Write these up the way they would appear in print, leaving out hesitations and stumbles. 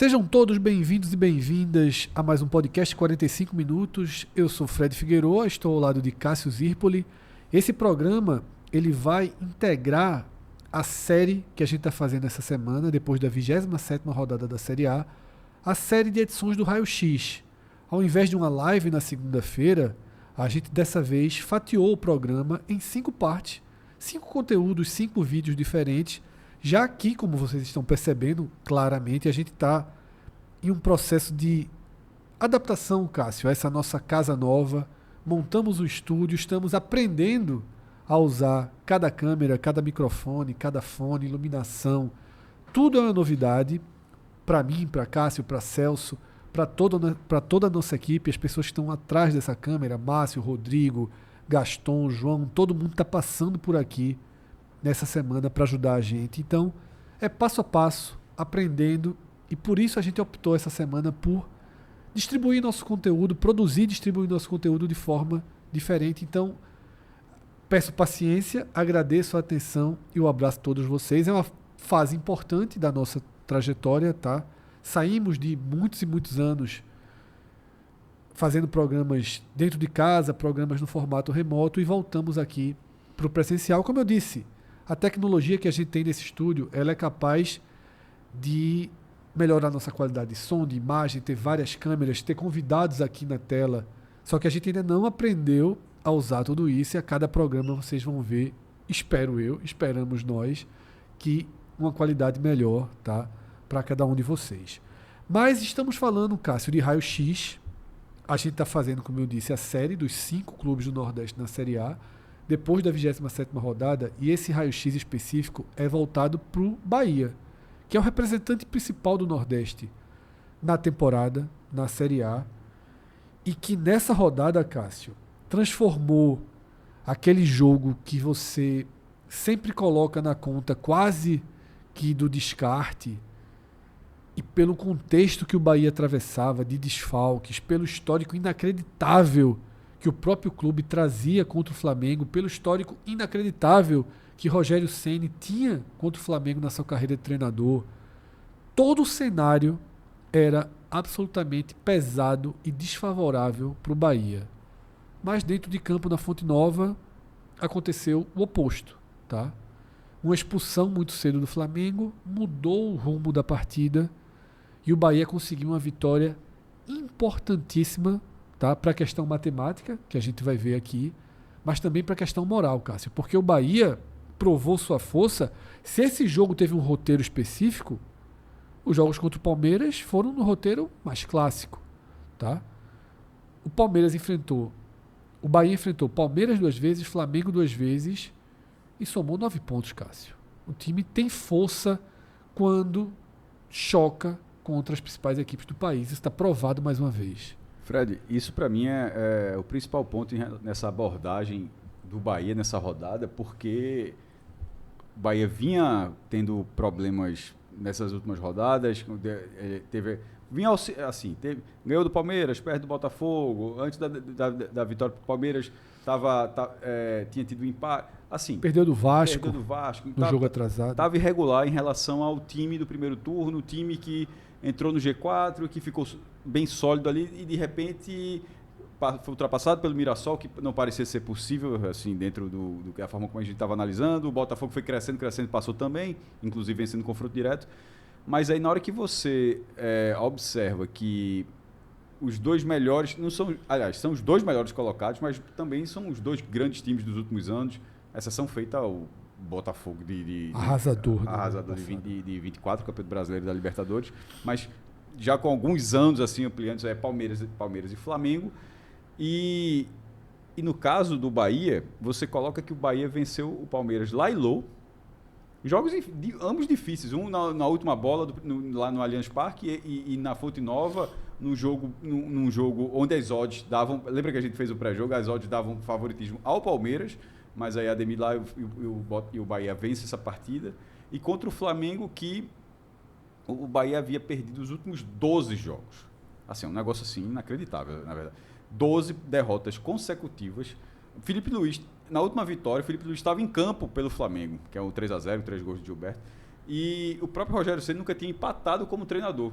Sejam todos bem-vindos e bem-vindas a mais um podcast 45 minutos. Eu sou Fred Figueroa, estou ao lado de Cássio Zirpoli. Esse programa ele vai integrar a série que a gente está fazendo essa semana, depois da 27ª rodada da Série A, a série de edições do Raio X. Ao invés de uma live na segunda-feira, a gente dessa vez fatiou o programa em 5 partes, 5 conteúdos, 5 vídeos diferentes. Já aqui, como vocês estão percebendo claramente, a gente está em um processo de adaptação, Cássio, a essa nossa casa nova. Montamos o estúdio, estamos aprendendo a usar cada câmera, cada microfone, cada fone, iluminação. Tudo é uma novidade para mim, para Cássio, para Celso, para toda a nossa equipe, as pessoas que estão atrás dessa câmera, Márcio, Rodrigo, Gaston, João, todo mundo está passando por aqui nessa semana para ajudar a gente. Então, é passo a passo, aprendendo, e por isso a gente optou essa semana por distribuir nosso conteúdo, produzir e distribuir nosso conteúdo de forma diferente. Então, peço paciência, agradeço a atenção e o abraço a todos vocês. É uma fase importante da nossa trajetória, tá? Saímos de muitos e muitos anos fazendo programas dentro de casa, programas no formato remoto, e voltamos aqui para o presencial. Como eu disse, a tecnologia que a gente tem nesse estúdio, ela é capaz de melhorar nossa qualidade de som, de imagem, ter várias câmeras, ter convidados aqui na tela. Só que a gente ainda não aprendeu a usar tudo isso, e a cada programa vocês vão ver, esperamos nós, que uma qualidade melhor, tá, para cada um de vocês. Mas estamos falando, Cássio, de Raio X. A gente está fazendo, como eu disse, a série dos 5 clubes do Nordeste na Série A, depois da 27ª rodada, e esse raio-x específico é voltado para o Bahia, que é o representante principal do Nordeste na temporada, na Série A, e que nessa rodada, Cássio, transformou aquele jogo que você sempre coloca na conta quase que do descarte, e pelo contexto que o Bahia atravessava de desfalques, pelo histórico inacreditável que o próprio clube trazia contra o Flamengo, pelo histórico inacreditável que Rogério Ceni tinha contra o Flamengo na sua carreira de treinador. Todo o cenário era absolutamente pesado e desfavorável para o Bahia. Mas dentro de campo, na Fonte Nova, aconteceu o oposto, tá? Uma expulsão muito cedo do Flamengo mudou o rumo da partida, e o Bahia conseguiu uma vitória importantíssima, tá, para a questão matemática, que a gente vai ver aqui, mas também para a questão moral, Cássio, porque o Bahia provou sua força. Se esse jogo teve um roteiro específico, os jogos contra o Palmeiras foram no roteiro mais clássico, tá? O Bahia enfrentou Palmeiras 2 vezes, Flamengo 2 vezes e somou 9 pontos, Cássio. O time tem força quando choca contra as principais equipes do país. Isso está provado mais uma vez. Fred, isso para mim é o principal ponto nessa abordagem do Bahia nessa rodada, porque o Bahia vinha tendo problemas nessas últimas rodadas, ganhou do Palmeiras, perde do Botafogo, antes da vitória para o Palmeiras tinha tido um empate, assim, perdeu do Vasco no jogo atrasado. Estava irregular em relação ao time do primeiro turno, o time que entrou no G4, que ficou bem sólido ali, e de repente foi ultrapassado pelo Mirassol, que não parecia ser possível, assim, dentro do que a forma como a gente estava analisando. O Botafogo foi crescendo, passou também, inclusive vencendo confronto direto. Mas aí na hora que você observa que os 2 melhores, não são, aliás, são os 2 melhores colocados, mas também são os 2 grandes times dos últimos anos, exceção feita ao Botafogo arrasador de 24, campeão brasileiro da Libertadores, mas já com alguns anos assim ampliando, Palmeiras e Flamengo. E no caso do Bahia, você coloca que o Bahia venceu o Palmeiras lá e low, jogos ambos difíceis, um na última bola lá no Allianz Parque e na Fonte Nova, num jogo onde as odds davam, lembra que a gente fez o pré-jogo, as odds davam favoritismo ao Palmeiras, mas aí a Ademir lá e o Bahia vence essa partida. E contra o Flamengo, que o Bahia havia perdido os últimos 12 jogos. Assim, um negócio assim inacreditável, na verdade. 12 derrotas consecutivas. Na última vitória, o Felipe Luiz estava em campo pelo Flamengo, que é o 3-0, 3 gols de Gilberto. E o próprio Rogério Ceni nunca tinha empatado como treinador.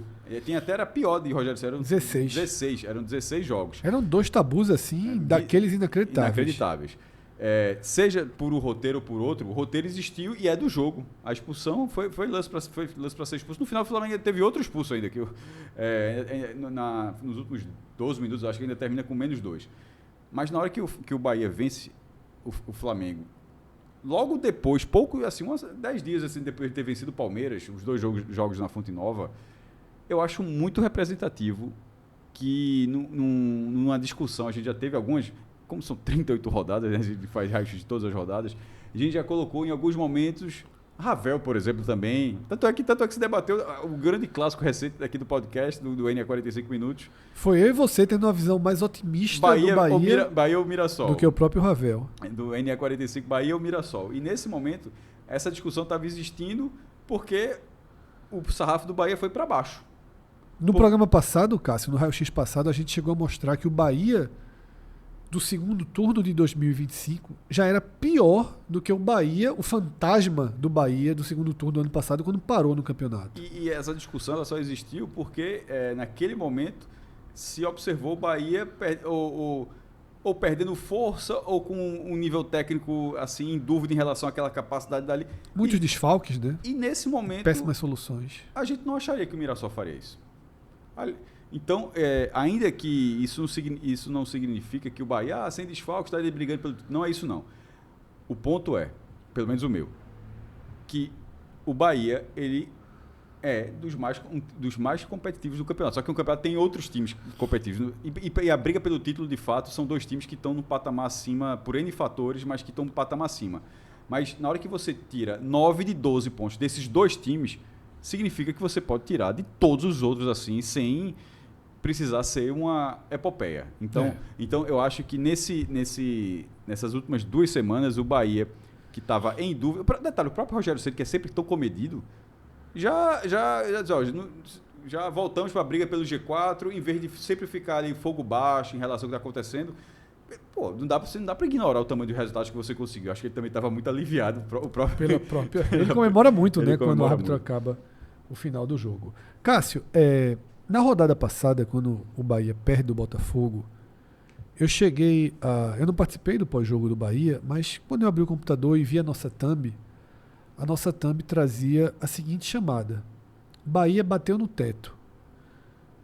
Era pior de Rogério Ceni. Eram 16. Eram 16 jogos. Eram 2 tabus assim, daqueles inacreditáveis. Seja por um roteiro ou por outro, o roteiro existiu e é do jogo. A expulsão foi lance para ser expulso. No final, o Flamengo teve outro expulso ainda, que nos últimos 12 minutos, acho que ainda termina com -2. Mas na hora que o Bahia vence o Flamengo, logo depois, uns 10 dias assim, depois de ter vencido o Palmeiras, os 2 jogos na Fonte Nova, eu acho muito representativo que numa discussão, a gente já teve algumas, como são 38 rodadas, né, a gente faz raio de todas as rodadas, a gente já colocou em alguns momentos Ravel, por exemplo, também. Tanto é que se debateu o grande clássico recente aqui do podcast, do NE 45 Minutos. Foi eu e você tendo uma visão mais otimista do Bahia ou Mirassol. Do que o próprio Ravel. Do NE 45, Bahia ou Mirassol. E nesse momento, essa discussão estava existindo porque o sarrafo do Bahia foi para baixo. No programa passado, Cássio, no raio-x passado, a gente chegou a mostrar que o Bahia do segundo turno de 2025 já era pior do que o Bahia, o fantasma do Bahia do segundo turno do ano passado, quando parou no campeonato. E essa discussão ela só existiu porque naquele momento se observou o Bahia ou perdendo força ou com um nível técnico assim em dúvida em relação àquela capacidade dali. Muitos desfalques, né? E nesse momento... péssimas soluções. A gente não acharia que o Mirassol faria isso. Então, ainda que isso não significa que o Bahia, sem desfalque, está ali brigando pelo... Não é isso, não. O ponto é, pelo menos o meu, que o Bahia, ele é dos mais competitivos do campeonato. Só que o campeonato tem outros times competitivos. E a briga pelo título, de fato, são 2 times que estão no patamar acima, por N fatores, mas que estão no patamar acima. Mas na hora que você tira 9 de 12 pontos desses 2 times, significa que você pode tirar de todos os outros assim, sem precisar ser uma epopeia. Então eu acho que nessas últimas 2 semanas, o Bahia, que estava em dúvida... Detalhe, o próprio Rogério Ceni, que é sempre tão comedido, já voltamos para a briga pelo G4, em vez de sempre ficar em fogo baixo em relação ao que está acontecendo. Pô, não dá para ignorar o tamanho dos resultados que você conseguiu. Acho que ele também estava muito aliviado. Ele comemora muito, ele né, comemora quando o árbitro muito. acaba o final do jogo. Cássio, na rodada passada, quando o Bahia perde do Botafogo, eu não participei do pós-jogo do Bahia, mas quando eu abri o computador e vi a nossa thumb trazia a seguinte chamada: Bahia bateu no teto.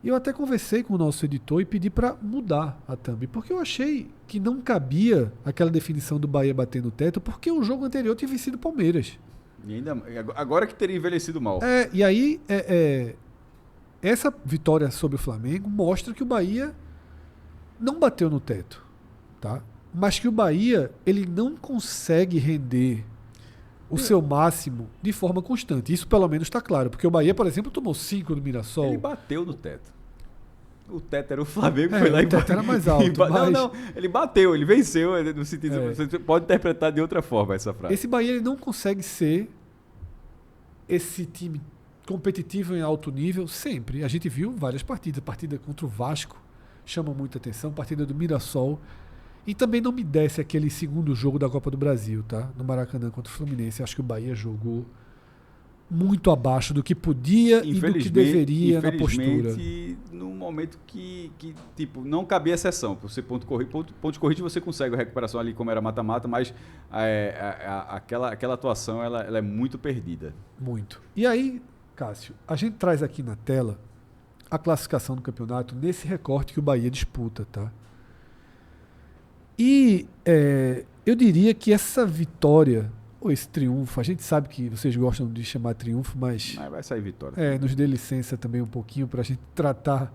E eu até conversei com o nosso editor e pedi para mudar a thumb, porque eu achei que não cabia aquela definição do Bahia bater no teto, porque o jogo anterior tinha vencido o Palmeiras. E agora que teria envelhecido mal. E aí, essa vitória sobre o Flamengo mostra que o Bahia não bateu no teto, tá? Mas que o Bahia ele não consegue render o seu máximo de forma constante. Isso pelo menos está claro, porque o Bahia, por exemplo, tomou 5 do Mirassol. Ele bateu no teto. O teto era o Flamengo, foi lá e o teto era mais alto. Não, ele bateu, ele venceu, no sentido, você pode interpretar de outra forma essa frase. Esse Bahia ele não consegue ser esse time competitivo em alto nível sempre. A gente viu várias partidas. A partida contra o Vasco chama muita atenção, a partida do Mirassol. E também não me desce aquele segundo jogo da Copa do Brasil, tá? No Maracanã contra o Fluminense. Acho que o Bahia jogou muito abaixo do que podia e do que deveria na postura. Num momento que tipo, não cabia exceção. Por ser ponto de corrida você consegue a recuperação ali como era mata-mata, mas aquela atuação ela é muito perdida. Muito. E aí, Cássio, a gente traz aqui na tela a classificação do campeonato nesse recorte que o Bahia disputa, tá? E eu diria que essa vitória, ou esse triunfo, a gente sabe que vocês gostam de chamar triunfo, mas vai sair vitória. Nos dê licença também um pouquinho para a gente tratar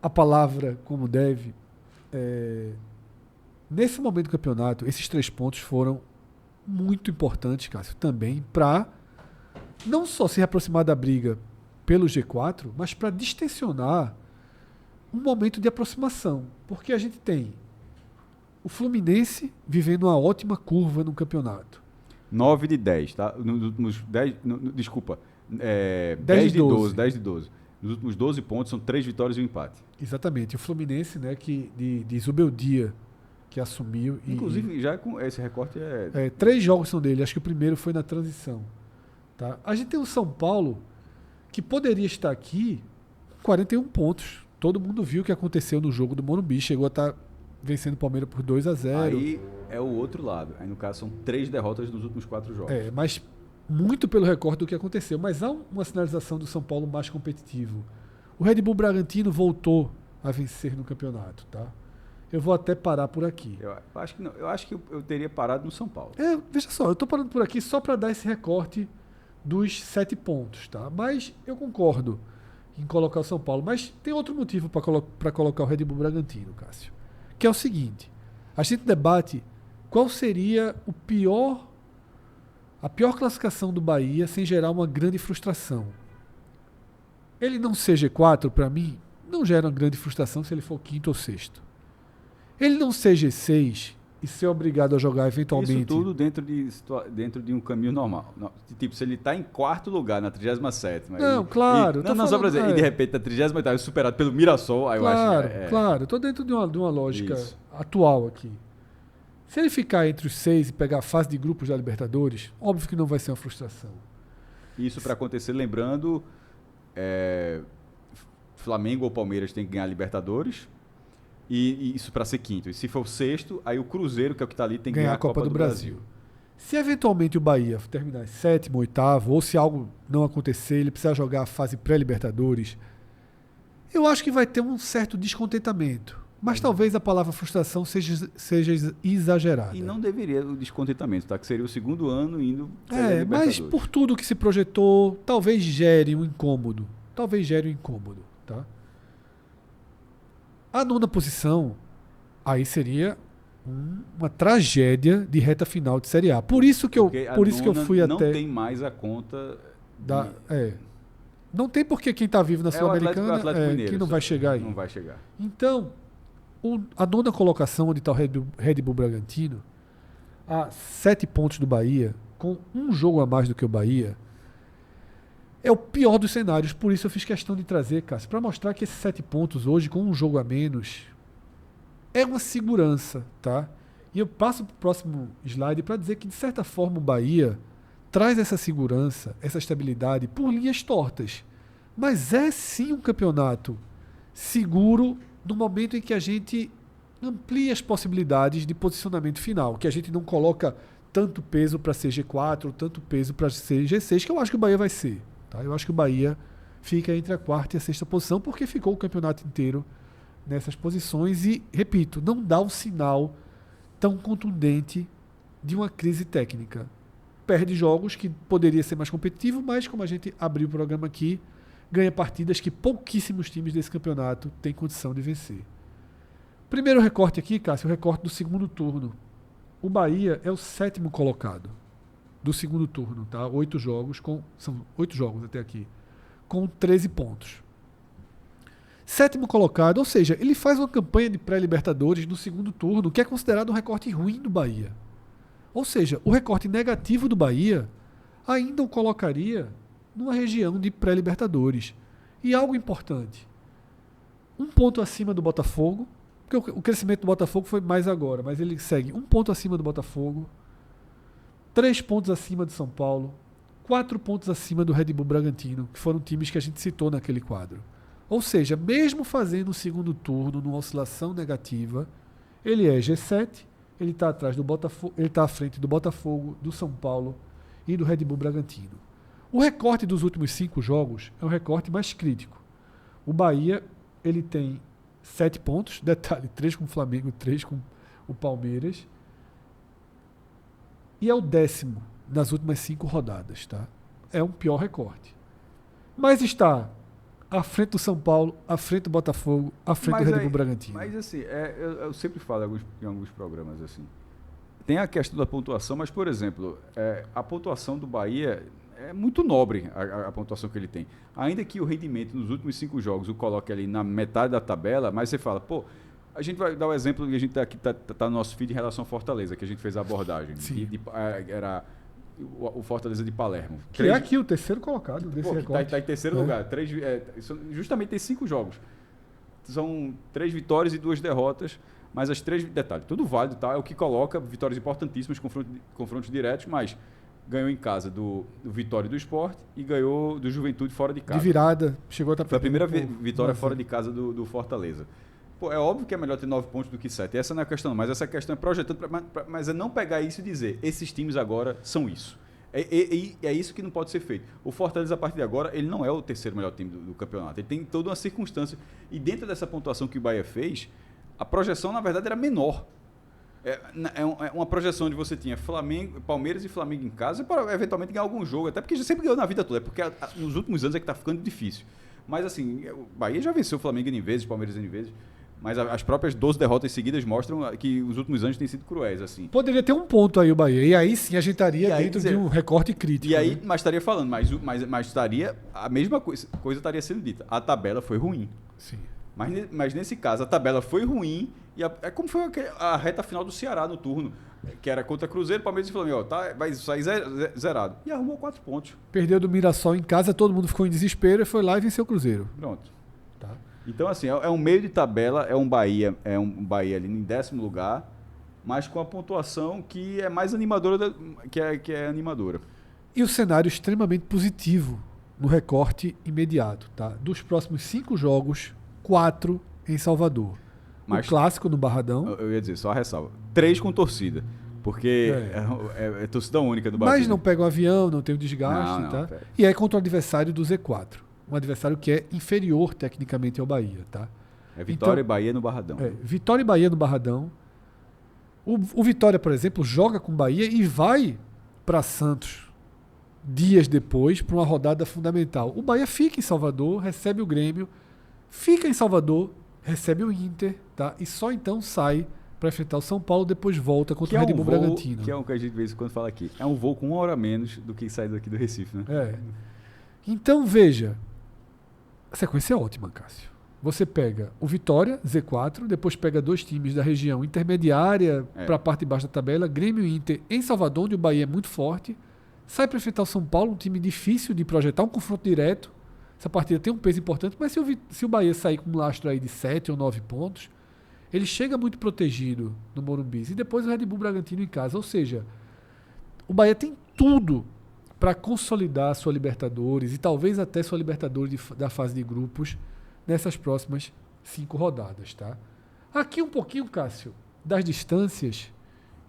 a palavra como deve. Nesse momento do campeonato, esses 3 pontos foram muito importantes, Cássio, também para não só se aproximar da briga pelo G4, mas para distensionar um momento de aproximação. Porque a gente tem o Fluminense vivendo uma ótima curva no campeonato. 9 de 10, tá? Desculpa. 10 de 12. Nos últimos 12 pontos são 3 vitórias e um empate. Exatamente. O Fluminense, né, que de Zubeldia, que assumiu. Inclusive, já com esse recorte 3 jogos são dele. Acho que o primeiro foi na transição. Tá? A gente tem o São Paulo que poderia estar aqui com 41 pontos. Todo mundo viu o que aconteceu no jogo do Morumbi. Chegou a estar vencendo o Palmeiras por 2-0. Aí é o outro lado. Aí, no caso, são 3 derrotas nos últimos 4 jogos. Mas muito pelo recorde do que aconteceu. Mas há uma sinalização do São Paulo mais competitivo. O Red Bull Bragantino voltou a vencer no campeonato, tá? Eu vou até parar por aqui. Eu acho que não. Eu acho que eu teria parado no São Paulo. Veja só, eu estou parando por aqui só para dar esse recorte dos 7 pontos, tá? Mas eu concordo em colocar o São Paulo. Mas tem outro motivo para colocar o Red Bull Bragantino, Cássio. Que é o seguinte: a gente debate qual seria a pior classificação do Bahia sem gerar uma grande frustração. Ele não ser G4, para mim, não gera uma grande frustração se ele for quinto ou sexto. Ele não ser G6 e ser obrigado a jogar eventualmente... Isso tudo dentro de um caminho normal. Não, tipo, se ele está em quarto lugar na 37ª... Não, claro. Só para dizer, e de repente na 38ª superado pelo Mirassol, aí claro, eu acho... Claro, estou dentro de uma lógica atual aqui. Se ele ficar entre os 6 e pegar a fase de grupos da Libertadores, óbvio que não vai ser uma frustração. Isso para acontecer, lembrando, Flamengo ou Palmeiras tem que ganhar a Libertadores, e isso para ser quinto. E se for o sexto, aí o Cruzeiro, que é o que está ali, tem que ganhar a Copa do Brasil. Se eventualmente o Bahia terminar em sétimo, oitavo, ou se algo não acontecer, ele precisar jogar a fase pré-Libertadores, eu acho que vai ter um certo descontentamento. Mas talvez a palavra frustração seja exagerada. E não deveria o descontentamento, tá? Que seria o segundo ano indo para a Libertadores. Mas por tudo que se projetou, talvez gere um incômodo. Tá? A 9ª posição, aí seria uma tragédia de reta final de Série A. Por isso que eu fui até... Não tem mais a conta... Não tem porque quem está vivo na Sul-Americana que não vai chegar aí. Não vai chegar. Então, a 9ª colocação, onde está o Red Bull Bragantino, a 7 pontos do Bahia, com um jogo a mais do que o Bahia, é o pior dos cenários. Por isso eu fiz questão de trazer, Cássio, para mostrar que esses 7 pontos hoje, com um jogo a menos, é uma segurança, tá? E eu passo para o próximo slide para dizer que, de certa forma, o Bahia traz essa segurança, essa estabilidade por linhas tortas. Mas é sim um campeonato seguro no momento em que a gente amplia as possibilidades de posicionamento final, que a gente não coloca tanto peso para ser G4, tanto peso para ser G6, que eu acho que o Bahia vai ser. Tá? Eu acho que o Bahia fica entre a 4ª e a 6ª posição, porque ficou o campeonato inteiro nessas posições e, repito, não dá um sinal tão contundente de uma crise técnica. Perde jogos que poderia ser mais competitivo, mas como a gente abriu o programa aqui, ganha partidas que pouquíssimos times desse campeonato têm condição de vencer. Primeiro recorte aqui, Cássio, o recorte do segundo turno. O Bahia é o 7º colocado do segundo turno, tá? 8 jogos, são 8 jogos até aqui, com 13 pontos. 7º colocado, ou seja, ele faz uma campanha de pré-Libertadores no segundo turno, que é considerado um recorte ruim do Bahia. Ou seja, o recorte negativo do Bahia ainda o colocaria numa região de pré-Libertadores. E algo importante, 1 ponto acima do Botafogo, porque o crescimento do Botafogo foi mais agora, mas ele segue 1 ponto acima do Botafogo, 3 pontos acima do São Paulo, 4 pontos acima do Red Bull Bragantino, que foram times que a gente citou naquele quadro. Ou seja, mesmo fazendo o segundo turno numa oscilação negativa, ele é G7, ele está atrás do Botafogo, ele está à frente do Botafogo, do São Paulo e do Red Bull Bragantino. O recorte dos últimos 5 jogos é o recorte mais crítico. O Bahia, ele tem 7 pontos, detalhe, 3 com o Flamengo, 3 com o Palmeiras, e é o 10º nas últimas 5 rodadas, tá? É um pior recorte. Mas está à frente do São Paulo, à frente do Botafogo, à frente do Red Bull Bragantino. Mas assim, eu sempre falo em alguns programas assim. Tem a questão da pontuação, mas, por exemplo, a pontuação do Bahia é muito nobre, a pontuação que ele tem. Ainda que o rendimento nos últimos 5 jogos o coloque ali na metade da tabela, mas você fala, pô, a gente vai dar o exemplo que a gente aqui tá no nosso feed em relação ao Fortaleza, que a gente fez a abordagem. Era o Fortaleza de Palermo. Que é aqui o 3º colocado desse recorte. Está em terceiro lugar. Justamente tem 5 jogos. São 3 vitórias e 2 derrotas, mas as 3... Detalhe, tudo válido, tá? É o que coloca vitórias importantíssimas, confrontos diretos, mas ganhou em casa do Vitória e do Sport e ganhou do Juventude fora de casa. De virada, chegou a estar Foi a primeira vitória fora de casa do Fortaleza. Pô, é óbvio que é melhor ter 9 pontos do que 7. Essa não é a questão, mas essa questão é projetando, mas é não pegar isso e dizer, esses times agora são isso. É isso que não pode ser feito. O Fortaleza, a partir de agora, ele não é o terceiro melhor time do campeonato. Ele tem toda uma circunstância. E dentro dessa pontuação que o Bahia fez, a projeção, na verdade, era menor. É uma projeção onde você tinha Palmeiras e Flamengo em casa para eventualmente ganhar algum jogo. Até porque já sempre ganhou na vida toda. É porque nos últimos anos é que está ficando difícil. Mas assim, o Bahia já venceu o Flamengo N vezes, o Palmeiras N vezes. Mas as próprias 12 derrotas seguidas mostram que os últimos anos têm sido cruéis, assim. Poderia ter um ponto aí o Bahia. E aí sim a gente estaria dentro de um recorte crítico. E aí, mas estaria falando, mas estaria. A mesma coisa estaria sendo dita. A tabela foi ruim. Sim. Mas nesse caso, a tabela foi ruim. E é como foi a reta final do Ceará no turno, que era contra Cruzeiro, Palmeiras e Flamengo. Vai sair zerado. E arrumou 4 pontos. Perdeu do Mirassol em casa, todo mundo ficou em desespero e foi lá e venceu o Cruzeiro. Pronto. Tá. Então, assim, é um meio de tabela, é um Bahia ali em 10º lugar, mas com a pontuação que é mais animadora, que é animadora. E o cenário extremamente positivo no recorte imediato, tá? Dos próximos 5 jogos, 4 em Salvador. Mas, o clássico no Barradão. Eu ia dizer, só a ressalva. 3 com torcida. Porque é torcida única do Bahia. Mas não pega um avião, não tem o desgaste, não, tá? E é contra o adversário do Z4. Um adversário que é inferior tecnicamente ao Bahia, tá? É Vitória e Bahia no Barradão. Vitória e Bahia no Barradão. O Vitória, por exemplo, joga com o Bahia e vai para Santos dias depois para uma rodada fundamental. O Bahia fica em Salvador, recebe o Grêmio, fica em Salvador, recebe o Inter, tá? E só então sai para enfrentar o São Paulo, depois volta contra o Red Bull Bragantino. Que é o que a gente de vez em quando fala aqui. É um voo com 1 hora menos do que sair daqui do Recife, né? Então, veja, a sequência é ótima, Cássio. Você pega o Vitória, Z4, depois pega 2 times da região intermediária para a parte de baixo da tabela, Grêmio e Inter em Salvador, onde o Bahia é muito forte, sai para enfrentar o São Paulo, um time difícil de projetar, um confronto direto. Essa partida tem um peso importante, mas se o Bahia sair com um lastro aí de 7 ou 9 pontos, ele chega muito protegido no Morumbi. E depois o Red Bull Bragantino em casa. Ou seja, o Bahia tem tudo para consolidar a sua Libertadores e talvez até sua Libertadores da fase de grupos nessas próximas 5 rodadas. Tá? Aqui um pouquinho, Cássio, das distâncias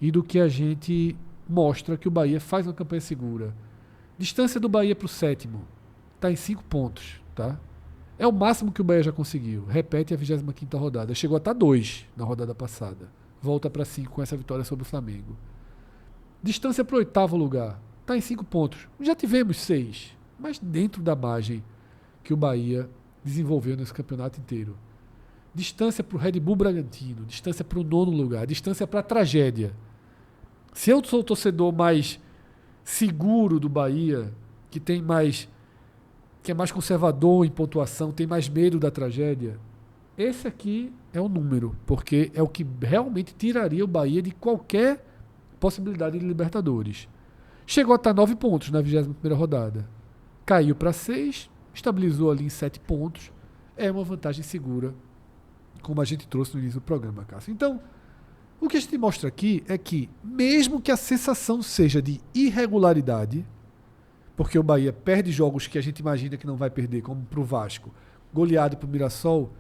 e do que a gente mostra que o Bahia faz uma campanha segura. Distância do Bahia para o 7º. Está em 5 pontos, tá? É o máximo que o Bahia já conseguiu. Repete a 25ª rodada. Chegou a estar 2 na rodada passada. Volta para 5 com essa vitória sobre o Flamengo. Distância para o 8º lugar. Está em 5 pontos. Já tivemos 6, mas dentro da margem que o Bahia desenvolveu nesse campeonato inteiro. Distância para o Red Bull Bragantino. Distância para o 9º lugar. Distância para a tragédia. Se eu sou o torcedor mais seguro do Bahia, que é mais conservador em pontuação, tem mais medo da tragédia, esse aqui é o número, porque é o que realmente tiraria o Bahia de qualquer possibilidade de Libertadores. Chegou a estar 9 pontos na 21ª rodada. Caiu para 6, estabilizou ali em 7 pontos. É uma vantagem segura, como a gente trouxe no início do programa, Cássio. Então, o que a gente mostra aqui é que, mesmo que a sensação seja de irregularidade, porque o Bahia perde jogos que a gente imagina que não vai perder, como para o Vasco, goleado para o Mirassol,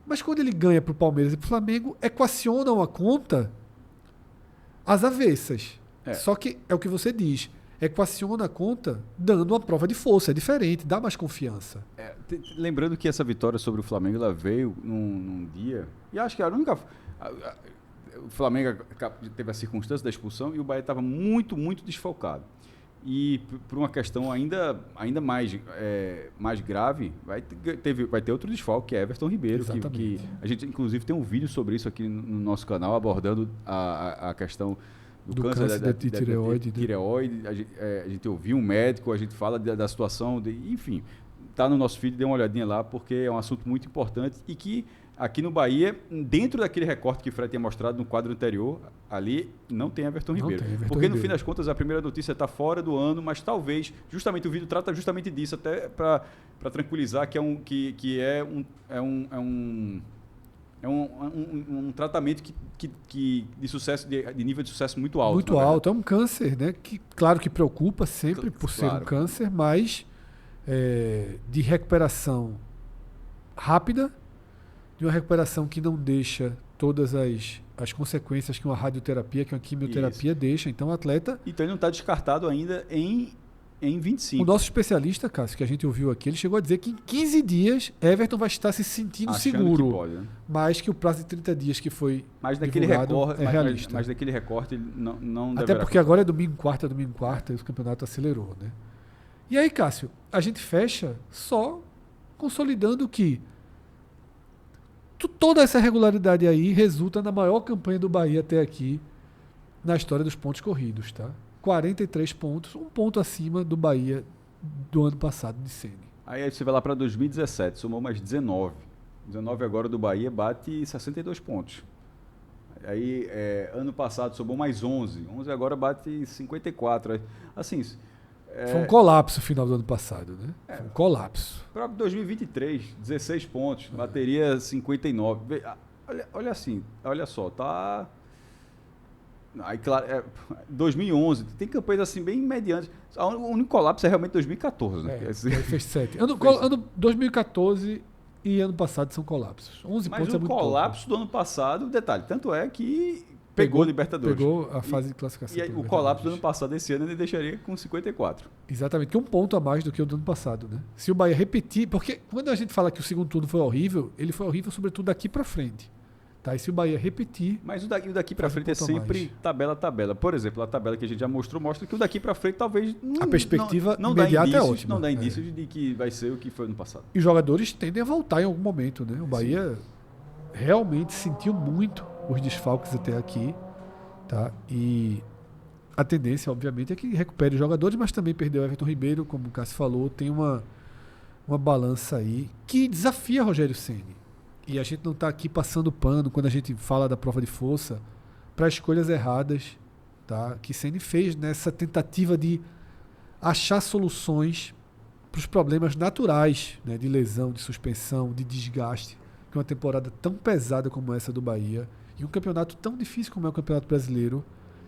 mas quando ele ganha para o Palmeiras e para o Flamengo, equacionam a conta às avessas. Só que é o que você diz, equaciona a conta dando uma prova de força, é diferente, dá mais confiança. Lembrando que essa vitória sobre o Flamengo ela veio num dia, e acho que a única... O Flamengo teve a circunstância da expulsão e o Bahia estava muito, muito desfalcado. E por uma questão ainda mais grave, vai ter outro desfalque, que é Everton Ribeiro, que a gente inclusive tem um vídeo sobre isso aqui no nosso canal, abordando a questão do câncer de tireoide. A gente ouviu um médico, a gente fala da situação, enfim, está no nosso vídeo, dê uma olhadinha lá, porque é um assunto muito importante e que aqui no Bahia, dentro daquele recorte que o Fred tinha mostrado no quadro anterior, ali não tem Everton Ribeiro. Porque no fim das contas a primeira notícia está fora do ano, mas talvez, justamente o vídeo trata justamente disso, até para tranquilizar que é É um tratamento de sucesso, de nível de sucesso muito alto. Muito alto. É um câncer, né? Que, claro que preocupa sempre por ser um câncer, mas de recuperação rápida, de uma recuperação que não deixa todas as consequências que uma radioterapia, que uma quimioterapia deixa. Então o atleta... Então ele não está descartado ainda em 25. O nosso especialista, Cássio, que a gente ouviu aqui, ele chegou a dizer que em 15 dias Everton vai estar se sentindo seguro. Que pode, né? Mas que o prazo de 30 dias que foi divulgado é realista. Mas daquele recorte ele não Até porque agora é domingo, quarta, e o campeonato acelerou, né? E aí, Cássio, a gente fecha só consolidando que toda essa regularidade aí resulta na maior campanha do Bahia até aqui na história dos pontos corridos, tá? 43 pontos, um ponto acima do Bahia do ano passado de Ceni. Aí você vai lá para 2017, somou mais 19. 19 agora do Bahia bate 62 pontos. Aí ano passado somou mais 11. 11 agora bate 54. Assim, foi um colapso o final do ano passado, né? Foi um colapso. Para 2023, 16 pontos, bateria 59. Olha só, tá... Aí, claro, 2011, tem campanhas assim bem medianas. O único colapso é realmente 2014, né? Fez 7. Ano 2014 e ano passado são colapsos. 11 Mas pontos o é muito colapso pouco. do ano passado, detalhe, tanto é que pegou a Libertadores. Pegou a fase de classificação. E o colapso do ano passado, esse ano, ele deixaria com 54. Exatamente, que um ponto a mais do que o do ano passado, né? Se o Bahia repetir, porque quando a gente fala que o segundo turno foi horrível, ele foi horrível sobretudo daqui para frente. Tá, e se o Bahia repetir... Mas o daqui para frente é sempre tabela. Por exemplo, a tabela que a gente já mostra que o daqui para frente talvez... A perspectiva não imediata dá indícios, é ótima. Não dá indícios de que vai ser o que foi no passado. E os jogadores tendem a voltar em algum momento, né? O Bahia realmente sentiu muito os desfalques até aqui, tá? E a tendência, obviamente, é que recupere os jogadores, mas também perdeu o Everton Ribeiro, como o Cássio falou, tem uma balança aí que desafia Rogério Ceni. E a gente não está aqui passando pano quando a gente fala da prova de força para escolhas erradas, tá? Que Ceni fez nessa tentativa de achar soluções para os problemas naturais, né? De lesão, de suspensão, de desgaste, que uma temporada tão pesada como essa do Bahia e um campeonato tão difícil como é o Campeonato Brasileiro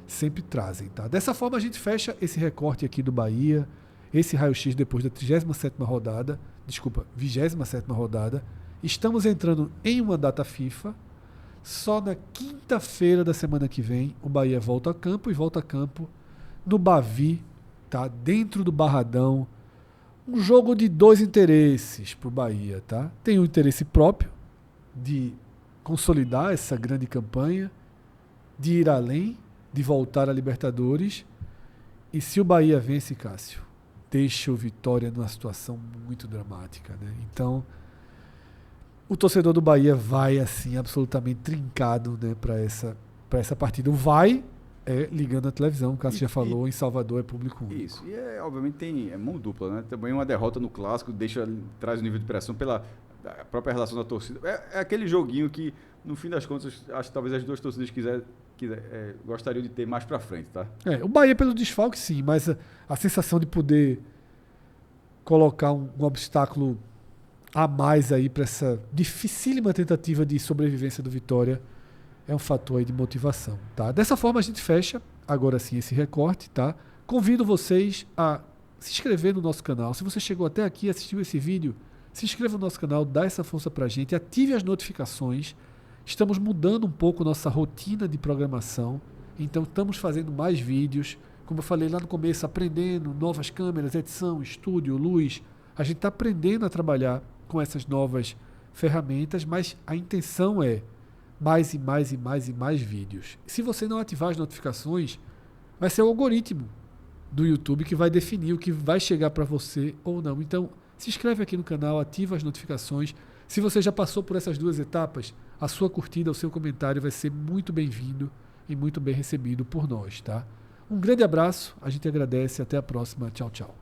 sempre trazem. Tá? Dessa forma a gente fecha esse recorte aqui do Bahia, esse raio-x depois da 27ª rodada. Estamos entrando em uma data FIFA. Só na quinta-feira da semana que vem o Bahia volta a campo e volta a campo no Bavi, tá? Dentro do Barradão. Um jogo de dois interesses para o Bahia. Tá? Tem um interesse próprio de consolidar essa grande campanha, de ir além, de voltar à Libertadores. E se o Bahia vence, Cássio, deixa o Vitória numa situação muito dramática. Né? Então... o torcedor do Bahia vai assim absolutamente trincado, né, para essa partida. O vai ligando a televisão, o Cássio já falou, em Salvador é público único. Isso, e obviamente é mão dupla, né? Também uma derrota no clássico traz um nível de pressão pela própria relação da torcida. É aquele joguinho que, no fim das contas, acho que talvez as duas torcidas gostariam de ter mais para frente, tá? O Bahia pelo desfalque sim, mas a sensação de poder colocar um obstáculo a mais aí para essa dificílima tentativa de sobrevivência do Vitória é um fator aí de motivação, tá? Dessa forma a gente fecha agora sim esse recorte, tá? Convido vocês a se inscrever no nosso canal. Se você chegou até aqui e assistiu esse vídeo, se inscreva no nosso canal, dá essa força pra gente, ative as notificações. Estamos mudando um pouco nossa rotina de programação, então estamos fazendo mais vídeos, como eu falei lá no começo, aprendendo novas câmeras, edição, estúdio, luz. A gente está aprendendo a trabalhar com essas novas ferramentas, mas a intenção é mais e mais e mais e mais vídeos. Se você não ativar as notificações, vai ser o algoritmo do YouTube que vai definir o que vai chegar para você ou não. Então, se inscreve aqui no canal, ativa as notificações. Se você já passou por essas duas etapas, a sua curtida, o seu comentário vai ser muito bem-vindo e muito bem recebido por nós, tá? Um grande abraço, a gente agradece, até a próxima, tchau, tchau.